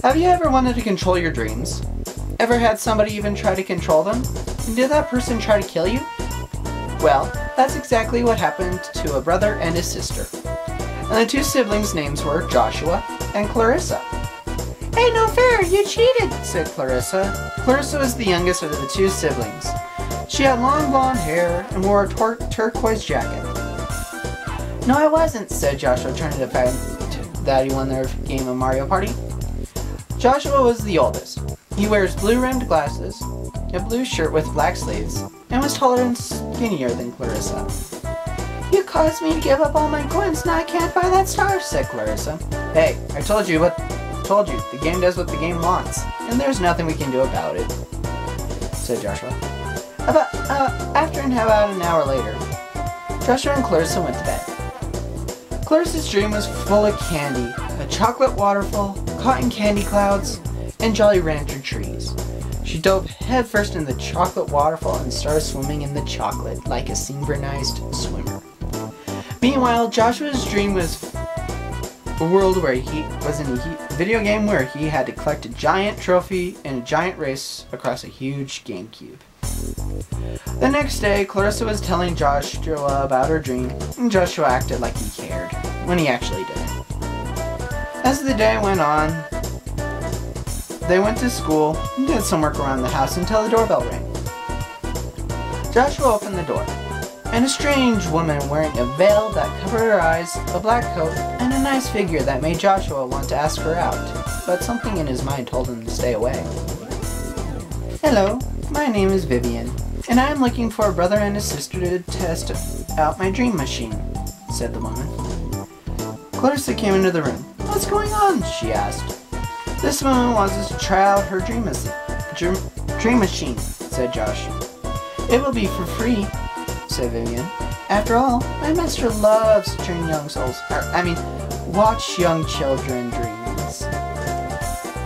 Have you ever wanted to control your dreams? Ever had somebody even try to control them? And did that person try to kill you? Well, that's exactly what happened to a brother and his sister. And the two siblings' names were Joshua and Clarissa. "Hey, no fair, you cheated," said Clarissa. Clarissa was the youngest of the two siblings. She had long blonde hair and wore a turquoise jacket. "No, I wasn't," said Joshua, trying to find Daddy won their game of Mario Party. Joshua was the oldest. He wears blue-rimmed glasses, a blue shirt with black sleeves, and was taller and skinnier than Clarissa. "You caused me to give up all my coins, now I can't buy that star," said Clarissa. "Hey, I told you, the game does what the game wants, and there's nothing we can do about it," said Joshua. After about an hour later, Joshua and Clarissa went to bed. Clarissa's dream was full of candy, a chocolate waterfall, cotton candy clouds, and Jolly Rancher trees. She dove headfirst in the chocolate waterfall and started swimming in the chocolate like a synchronized swimmer. Meanwhile, Joshua's dream was a world where he was in a video game where he had to collect a giant trophy in a giant race across a huge GameCube. The next day, Clarissa was telling Joshua about her dream, and Joshua acted like he cared, when he actually didn't. As the day went on, they went to school and did some work around the house until the doorbell rang. Joshua opened the door, and a strange woman wearing a veil that covered her eyes, a black coat, and a nice figure that made Joshua want to ask her out, but something in his mind told him to stay away. "Hello, my name is Vivian, and I am looking for a brother and a sister to test out my dream machine," said the woman. Clarissa came into the room. "What's going on?" she asked. "This woman wants us to try out her dream machine," said Josh. "It will be for free," said Vivian. "After all, my master loves to turn watch young children dreams."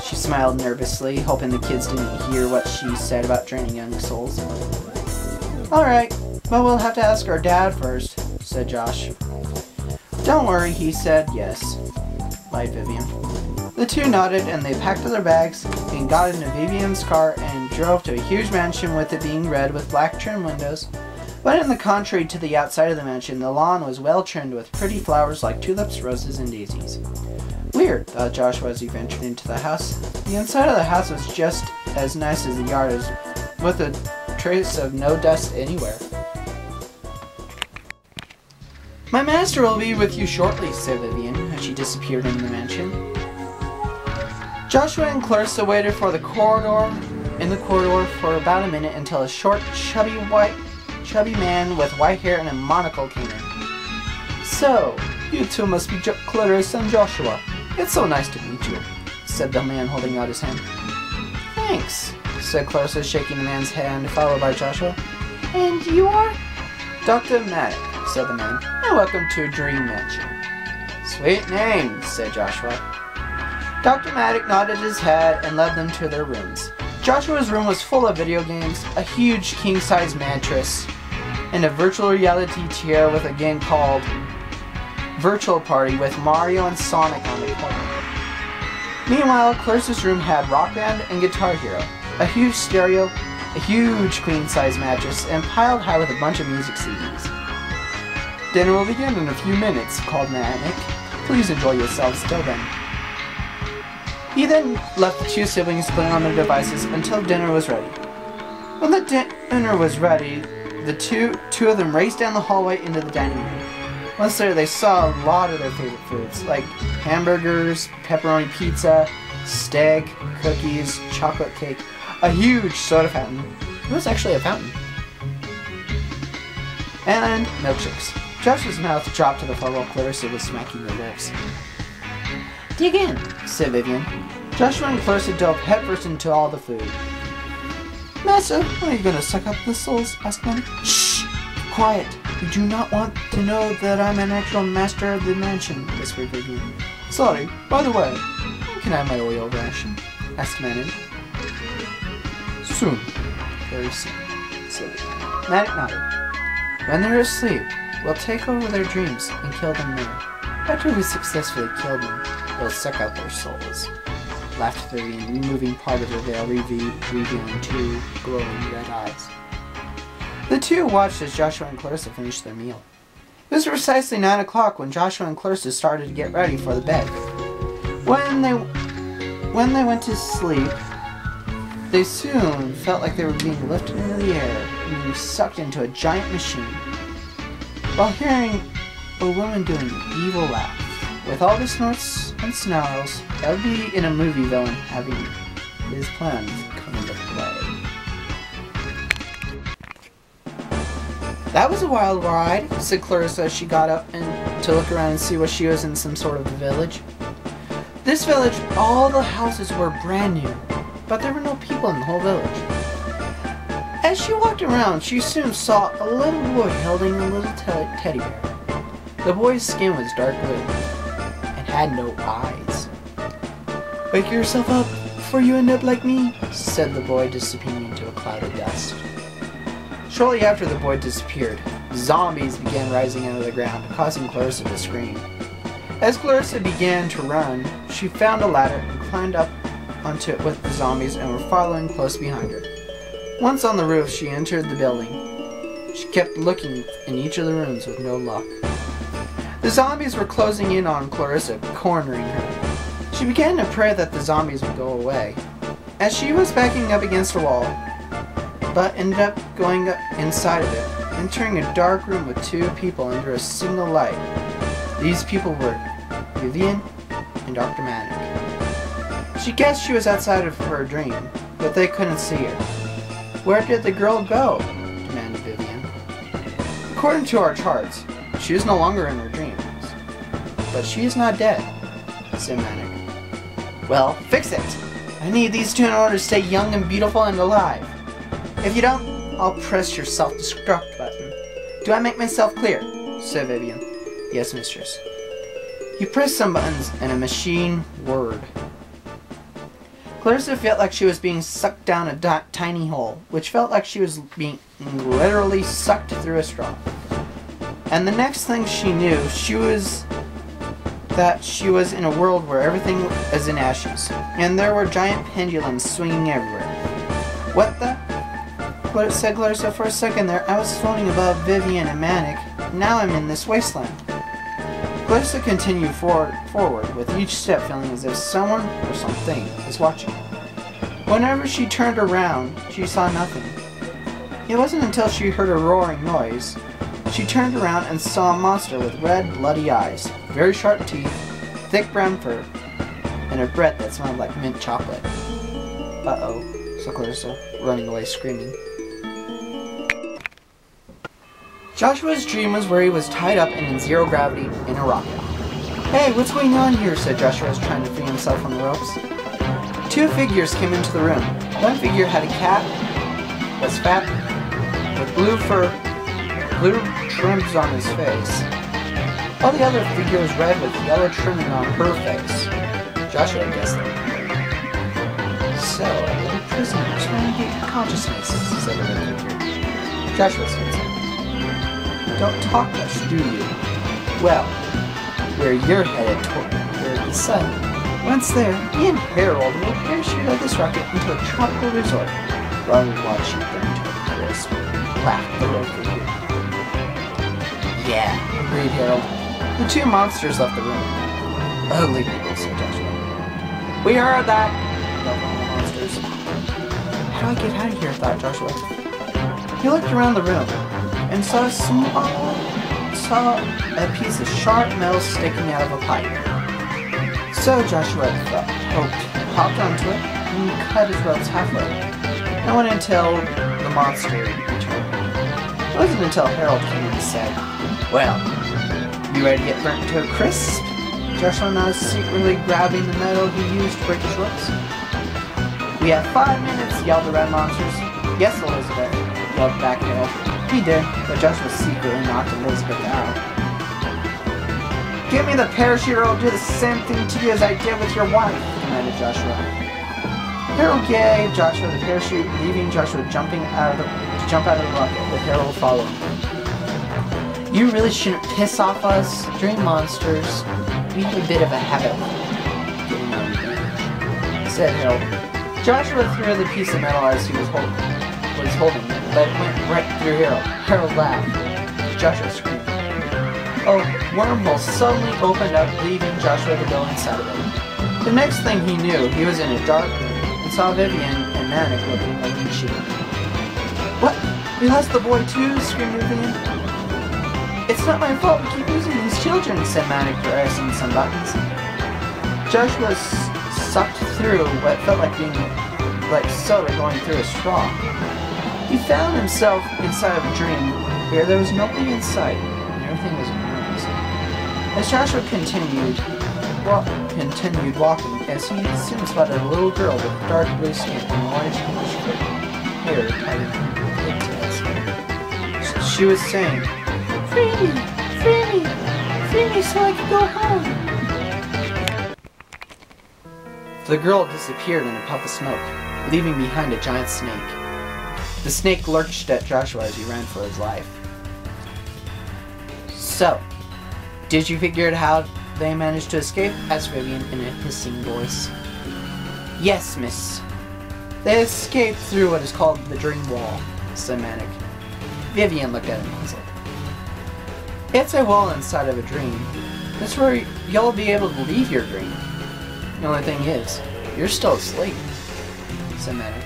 She smiled nervously, hoping the kids didn't hear what she said about training young souls. "Alright, but we'll have to ask our dad first," said Josh. "Don't worry, he said yes," lied Vivian. The two nodded and they packed their bags and got into Vivian's car and drove to a huge mansion with it being red with black trim windows. But in the contrary to the outside of the mansion, the lawn was well trimmed with pretty flowers like tulips, roses, and daisies. Weird, thought Joshua as he ventured into the house. The inside of the house was just as nice as the yard, with a trace of no dust anywhere. "My master will be with you shortly," said Vivian as she disappeared in the mansion. Joshua and Clarissa waited in the corridor for about a minute until a short, chubby man with white hair and a monocle came in. "So, you two must be Clarissa and Joshua. It's so nice to meet you," said the man holding out his hand. "Thanks," said Clarissa, shaking the man's hand, followed by Joshua. "And you are?" "Dr. Maddox," said the man, "and welcome to Dream Mansion." "Sweet name," said Joshua. Dr. Maddox nodded his head and led them to their rooms. Joshua's room was full of video games, a huge king-size mattress, and a virtual reality chair with a game called Virtual Party with Mario and Sonic on the corner. Meanwhile, Clarissa's room had Rock Band and Guitar Hero, a huge stereo, a huge queen-size mattress, and piled high with a bunch of music CDs. "Dinner will begin in a few minutes," called Maddox. "Please enjoy yourselves till then." He then left the two siblings playing on their devices until dinner was ready. When the dinner was ready, the two of them raced down the hallway into the dining room. Once there, they saw a lot of their favorite foods, like hamburgers, pepperoni pizza, steak, cookies, chocolate cake, a huge soda fountain. It was actually a fountain. And milkshakes. Josh's mouth dropped to the floor while Clarissa was smacking her lips. "Dig in," said Vivian. Joshua and Clarissa dove headfirst into all the food. "Master, are you going to suck up the souls?" asked Maddox. "Shh! Quiet! We do not want to know that I'm an actual master of the mansion," whispered Vivian. "Sorry, by the way, when can I have my oil ration?" asked Maddox. "Soon. Very soon," said Vivian. Maddox nodded. "When they're asleep, we'll take over their dreams and kill them there. After we successfully kill them, we'll suck out their souls." laughed Vivian, removing part of her veil, revealing two glowing red eyes. The two watched as Joshua and Clarissa finished their meal. It was precisely 9 o'clock when Joshua and Clarissa started to get ready for the bed. When they went to sleep, they soon felt like they were being lifted into the air and being sucked into a giant machine. While hearing a woman doing an evil laugh, with all the snorts and snarls, that would be in a movie villain having his plans come into play. That was a wild ride, said Clarissa as she got up to look around and see what she was in some sort of a village. This village, all the houses were brand new, but there were no people in the whole village. As she walked around, she soon saw a little boy holding a little teddy bear. The boy's skin was dark blue and had no eyes. "Wake yourself up before you end up like me," said the boy, disappearing into a cloud of dust. Shortly after the boy disappeared, zombies began rising out of the ground, causing Clarissa to scream. As Clarissa began to run, she found a ladder and climbed up onto it with the zombies and were following close behind her. Once on the roof, she entered the building. She kept looking in each of the rooms with no luck. The zombies were closing in on Clarissa, cornering her. She began to pray that the zombies would go away. As she was backing up against a wall, but ended up going up inside of it, entering a dark room with two people under a single light. These people were Vivian and Dr. Manic. She guessed she was outside of her dream, but they couldn't see her. "Where did the girl go?" demanded Vivian. "According to our charts, she is no longer in her dreams. But she is not dead," said Manic. "Well, fix it! I need these two in order to stay young and beautiful and alive. If you don't, I'll press your self-destruct button. Do I make myself clear?" said Vivian. "Yes, mistress." You press some buttons and a machine whirred. Clarissa felt like she was being sucked down a tiny hole, which felt like she was being literally sucked through a straw. And the next thing she knew, she was in a world where everything was in ashes, and there were giant pendulums swinging everywhere. "What the?" said Clarissa. "For a second there, I was floating above Vivian and Manic. Now I'm in this wasteland." Clarissa continued forward, with each step feeling as if someone or something was watching her. Whenever she turned around, she saw nothing. It wasn't until she heard a roaring noise. She turned around and saw a monster with red, bloody eyes, very sharp teeth, thick brown fur, and a breath that smelled like mint chocolate. "Uh-oh," said Clarissa, running away screaming. Joshua's dream was where he was tied up and in zero gravity in a rocket. "Hey, what's going on here?" said Joshua, trying to free himself from the ropes. Two figures came into the room. One figure had a cat, was fat, with blue trims on his face, while the other figure was red with yellow trimming on her face. Joshua guessed that. "So, a little prisoner is trying to get consciousness," said the red figure. Joshua said so. "Don't talk much, do you? Well, where you're headed toward the sun. Once there, me and Harold will parachute out this rocket into a tropical resort, rather than watch you burn to a crisp," laughed the red figure. "Yeah," agreed Harold. The two monsters left the room. "Ugly people," said Joshua. "We heard that," yelled one of the monsters. "How do I get out of here?" thought Joshua. He looked around the room and saw a piece of sharp metal sticking out of a pipe. So Joshua hopped onto it and cut his ropes halfway. No one until the monster returned. It wasn't until Harold came and said, "Well, you ready to get burnt to a crisp?" Joshua nodded, secretly grabbing the metal he used to break his ropes. "We have 5 minutes," yelled the red monsters. "Yes, Elizabeth," yelled back Harold. He did, but Joshua secretly knocked Elizabeth out. "Give me the parachute or I'll do the same thing to you as I did with your wife," commanded Joshua. Harold gave Joshua the parachute, leaving Joshua jump out of the rocket, with Harold following. "You really shouldn't piss off us, dream monsters. We have a bit of a habit of getting our revenge," said Harold. Joshua threw the piece of metal as he was holding but it went right through Harold. Harold laughed. Joshua screamed. A wormhole suddenly opened up, leaving Joshua to go inside of it. The next thing he knew, he was in a dark room and saw Vivian and Manic looking like sheep. What? We lost the boy too? Screamed Vivian. It's not my fault we keep losing these children, said Manic, pressing some buttons. Joshua sucked through what felt like being like soda going through a straw. He found himself inside of a dream where there was nobody in sight and everything was noisy. As Joshua continued walking, as he soon spotted a little girl with dark blue skin and orange hair tied in pigtails. She was saying, "Free me! Free me! Free me so I can go home!" The girl disappeared in a puff of smoke, leaving behind a giant snake. The snake lurched at Joshua as he ran for his life. So, did you figure out how they managed to escape? Asked Vivian in a hissing voice. Yes, miss. They escaped through what is called the dream wall, said Manic. Vivian looked at him puzzled. It's a wall inside of a dream. That's where you'll be able to leave your dream. The only thing is, you're still asleep, said Manic.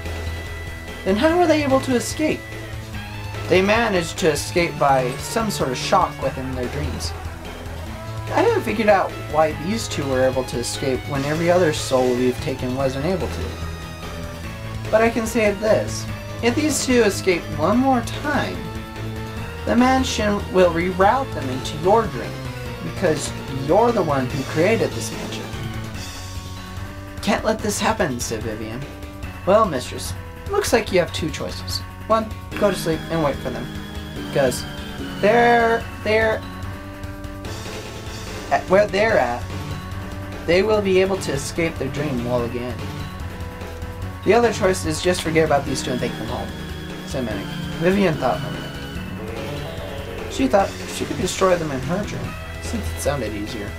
Then how were they able to escape? They managed to escape by some sort of shock within their dreams. I haven't figured out why these two were able to escape when every other soul we've taken wasn't able to. But I can say this, if these two escape one more time, the mansion will reroute them into your dream, because you're the one who created this mansion. Can't let this happen, said Vivian. Well, mistress, looks like you have two choices. One, go to sleep and wait for them. Because where they're at, they will be able to escape their dream wall again. The other choice is just forget about these two and take them home, said Manic. Vivian thought for a minute. She thought she could destroy them in her dream, since it sounded easier.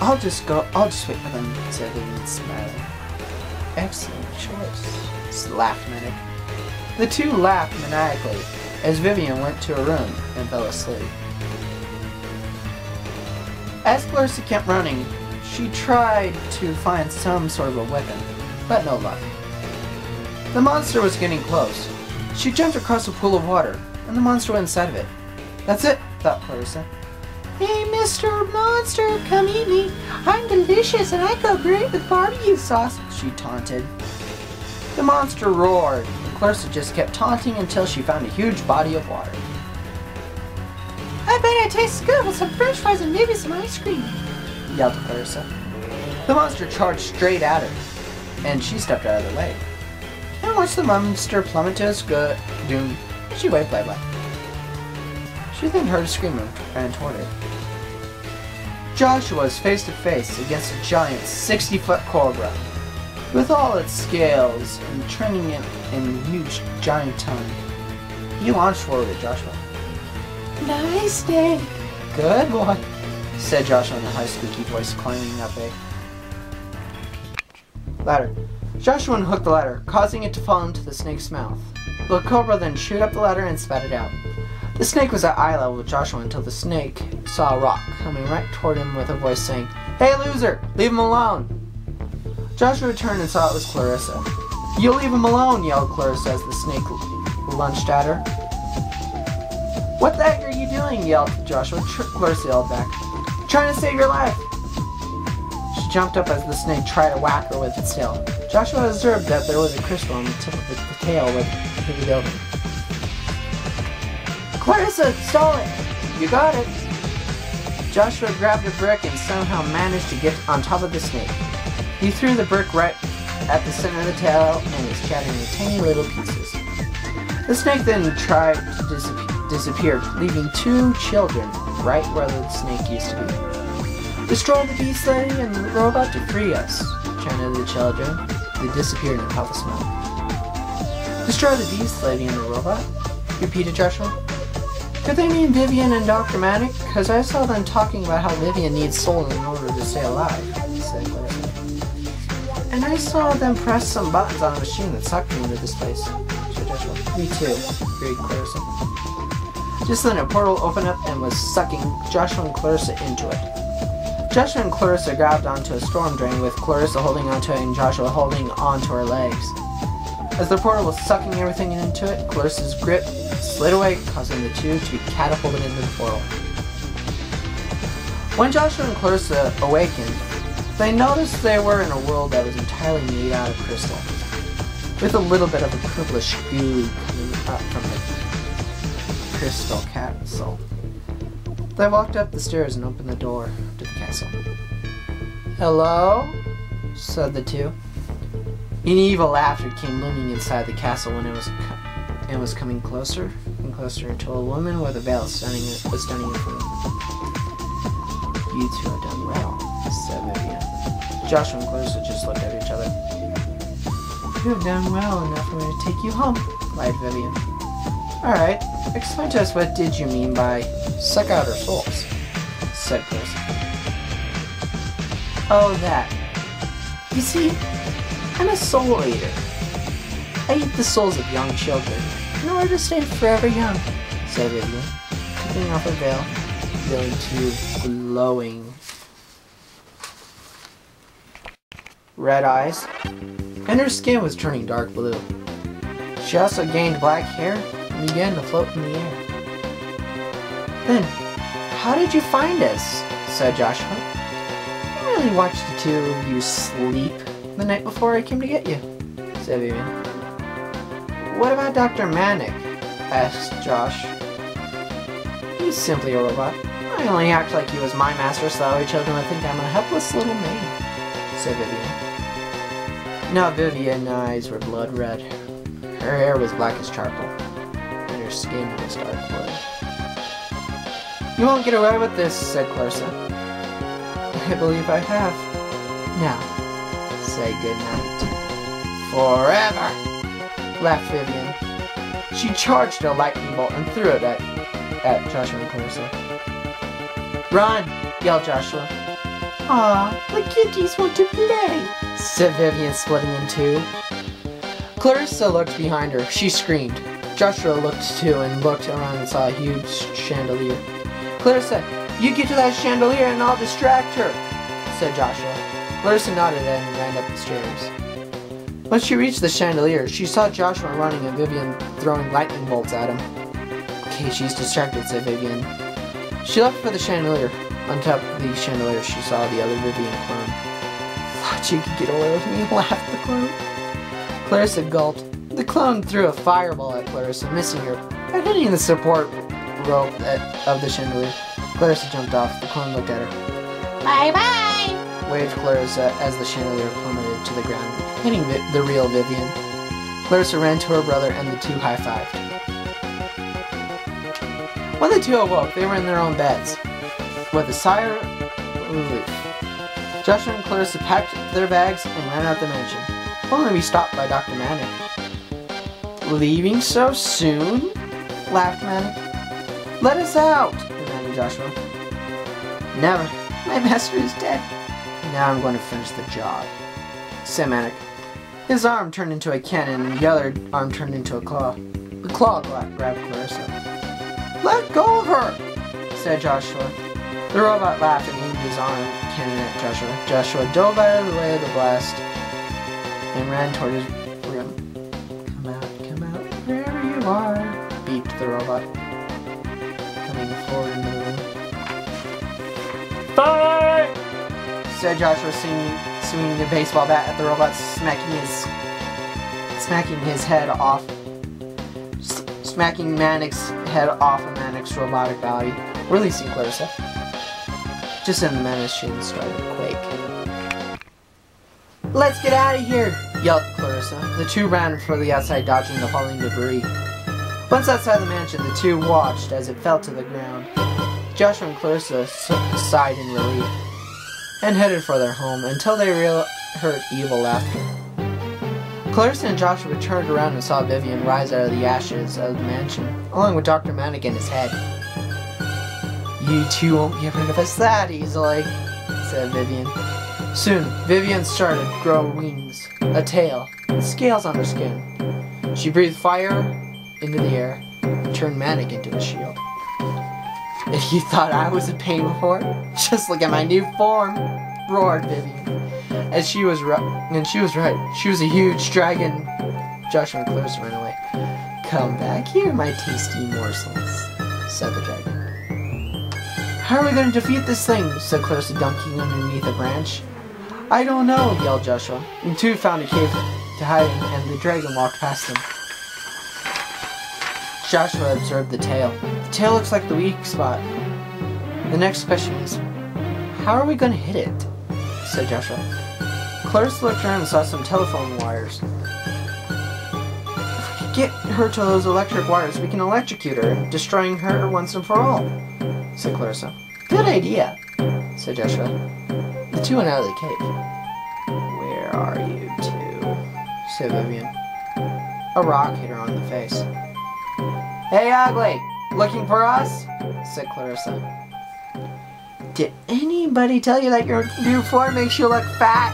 I'll just wait for them, said Vivian, smiling. Excellent choice, laughed Manic. The two laughed maniacally as Vivian went to her room and fell asleep. As Clarissa kept running, she tried to find some sort of a weapon, but no luck. The monster was getting close. She jumped across a pool of water, and the monster went inside of it. That's it, thought Clarissa. Hey, Mr. Monster, come eat me. I'm delicious and I go great with barbecue sauce, she taunted. The monster roared, and Clarissa just kept taunting until she found a huge body of water. I bet it tastes good with some french fries and maybe some ice cream, yelled Clarissa. The monster charged straight at her, and she stepped out of the way. And watched the monster plummet to its doom. She waved bye-bye. She then heard a scream and ran toward it. Joshua was face to face against a giant 60-foot cobra, with all its scales and turning it in a huge giant tongue. He launched forward at Joshua. Nice day. Good boy, said Joshua in a high squeaky voice, climbing up a ladder. Joshua unhooked the ladder, causing it to fall into the snake's mouth. The cobra then chewed up the ladder and spat it out. The snake was at eye level with Joshua until the snake saw a rock coming right toward him with a voice saying, Hey loser, leave him alone. Joshua turned and saw it was Clarissa. You leave him alone, yelled Clarissa as the snake lunged at her. What the heck are you doing, yelled Joshua. Clarissa yelled back. Trying to save your life. She jumped up as the snake tried to whack her with its tail. Joshua observed that there was a crystal on the tip of the tail with it over. Clarissa, stall it! You got it! Joshua grabbed a brick and somehow managed to get on top of the snake. He threw the brick right at the center of the tail and it scattered into tiny little pieces. The snake then tried to disappear, leaving two children right where the snake used to be. Destroy the beast lady and the robot to free us, chanted the children. They disappeared in a puff of smoke. Destroy the beast lady and the robot? Repeated Joshua. Could they mean Vivian and Dr. Manic? Because I saw them talking about how Vivian needs soul in order to stay alive, said Clarissa. And I saw them press some buttons on a machine that sucked me into this place. Said Joshua. Me too, agreed Clarissa. Just then a portal opened up and was sucking Joshua and Clarissa into it. Joshua and Clarissa grabbed onto a storm drain with Clarissa holding onto it and Joshua holding onto her legs. As the portal was sucking everything into it, Clarissa's grip slid away, causing the two to be catapulted into the portal. When Joshua and Clarissa awakened, they noticed they were in a world that was entirely made out of crystal, with a little bit of a purplish goo coming up from the crystal castle. They walked up the stairs and opened the door to the castle. "Hello?" said the two. An evil laughter came looming inside the castle when it was coming closer and closer until a woman with a veil was standing in front of them. "You two have done well," said Vivian. Joshua and Clarissa just looked at each other. "You have done well enough for me to take you home," lied Vivian. "Alright, explain to us what did you mean by suck out our souls," said Clarissa. "Oh, that. You see, I'm a soul eater. I eat the souls of young children in order to stay forever young," said Vivian, taking off her veil, revealing two glowing red eyes, and her skin was turning dark blue. She also gained black hair and began to float in the air. "Then, how did you find us?" said Joshua. "I really watched the two of you sleep the night before I came to get you," said Vivian. "What about Dr. Manic?" asked Josh. "He's simply a robot. I only act like he was my master so that way children would think I'm a helpless little maid," said Vivian. Now Vivian's eyes were blood red. Her hair was black as charcoal, and her skin was dark blue. "You won't get away with this," said Clarissa. "I believe I have. Now, say goodnight." "Forever!" laughed Vivian. She charged a lightning bolt and threw it at Joshua and Clarissa. "Run!" yelled Joshua. "Aw, the kitties want to play," said Vivian, splitting in two. Clarissa looked behind her. She screamed. Joshua looked too and looked around and saw a huge chandelier. "Clarissa, you get to that chandelier and I'll distract her," said Joshua. Clarissa nodded and ran up the stairs. When she reached the chandelier, she saw Joshua running and Vivian throwing lightning bolts at him. "Okay, she's distracted," said Vivian. She left for the chandelier. On top of the chandelier, she saw the other Vivian clone. "Thought you could get away with me," laughed the clone. Clarissa gulped. The clone threw a fireball at Clarissa, missing her, but hitting the support rope of the chandelier. Clarissa jumped off. The clone looked at her. "Bye-bye!" waved Clarissa as the chandelier plummeted to the ground, hitting the real Vivian. Clarissa ran to her brother and the two high-fived. When the two awoke, they were in their own beds. With a sigh of relief, Joshua and Clarissa packed their bags and ran out the mansion, only to be stopped by Dr. Manic. "Leaving so soon?" laughed Manic. "Let us out!" demanded Joshua. "Never. My master is dead. Now I'm going to finish the job," said Manic. His arm turned into a cannon and the other arm turned into a claw. The claw grabbed Clarissa. "Let go of her!" said Joshua. The robot laughed and aimed his arm cannon at Joshua. Joshua dove out of the way of the blast and ran toward his room. Come out, wherever you are," beeped the robot, coming forward into the room. "Bye!" said Joshua, swinging the baseball bat at the robot, smacking Manic's head off of Manic's robotic body, releasing Clarissa. Just then the machine started to quake. "Let's get out of here!" yelled Clarissa. The two ran for the outside, dodging the falling debris. Once outside the mansion, the two watched as it fell to the ground. Joshua and Clarissa sighed in relief and headed for their home until they heard evil laughter. Clarissa and Joshua turned around and saw Vivian rise out of the ashes of the mansion, along with Dr. Manic in his head. "You two won't get rid of us that easily," said Vivian. Soon, Vivian started to grow wings, a tail, and scales on her skin. She breathed fire into the air and turned Manic into a shield. If you thought I was a pain before, just look at my new form, roared Vivian. And she was right. She was a huge dragon. Joshua and Clarissa ran away. Come back here, my tasty morsels, said the dragon. How are we going to defeat this thing? Said Clarissa, dunking underneath a branch. I don't know, yelled Joshua. The two found a cave to hide in, and the dragon walked past them. Joshua observed the tail. The tail looks like the weak spot. The next question is, how are we going to hit it? Said Joshua. Clarissa looked around and saw some telephone wires. If we could get her to those electric wires, we can electrocute her, destroying her once and for all, said Clarissa. Good idea, said Joshua. The two went out of the cave. Where are you two? Said Vivian. A rock hit her on the face. Hey, ugly! Looking for us? Said Clarissa. Did anybody tell you that your new form makes you look fat?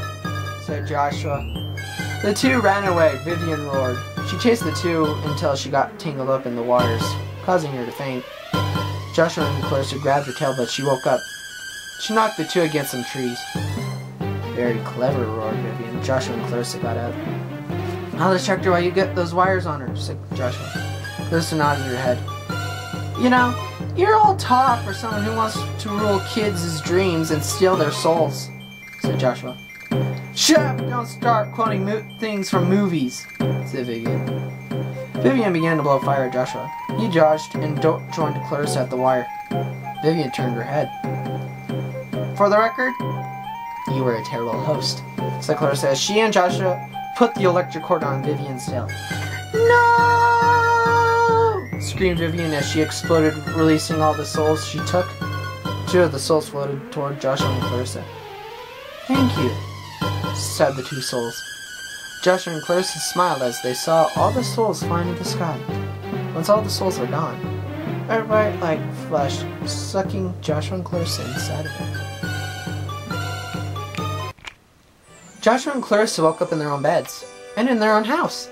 Said Joshua. The two ran away. Vivian roared. She chased the two until she got tangled up in the wires, causing her to faint. Joshua and Clarissa grabbed her tail, but she woke up. She knocked the two against some trees. Very clever, roared Vivian. Joshua and Clarissa got out. I'll distract her while you get those wires on her, said Joshua. Clarissa nodded her head. You know, you're all talk for someone who wants to rule kids' dreams and steal their souls, said Joshua. Shut up! Don't start quoting things from movies, said Vivian. Vivian began to blow fire at Joshua. He dodged and joined Clarissa at the wire. Vivian turned her head. For the record, you were a terrible host, said Clarissa as she and Joshua put the electric cord on Vivian's tail. No! Screamed Vivian as she exploded, releasing all the souls she took. Two of the souls floated toward Joshua and Clarissa. Thank you, said the two souls. Joshua and Clarissa smiled as they saw all the souls fly into the sky. Once all the souls were gone, a bright light flashed, sucking Joshua and Clarissa inside of it. Joshua and Clarissa woke up in their own beds, and in their own house.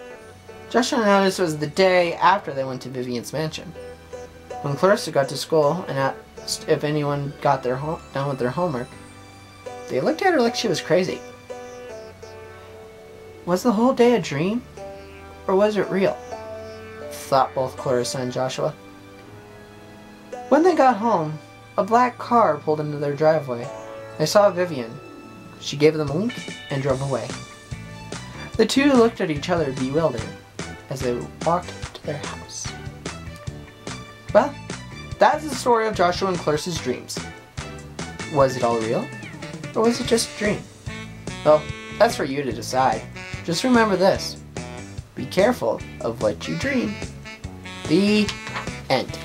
Joshua noticed it was the day after they went to Vivian's mansion. When Clarissa got to school and asked if anyone got done with their homework, they looked at her like she was crazy. Was the whole day a dream? Or was it real? Thought both Clarissa and Joshua. When they got home, a black car pulled into their driveway. They saw Vivian. She gave them a wink and drove away. The two looked at each other bewildered as they walked to their house. Well, that's the story of Joshua and Clarissa's dreams. Was it all real? Or was it just a dream? Well, that's for you to decide. Just remember this. Be careful of what you dream. The end.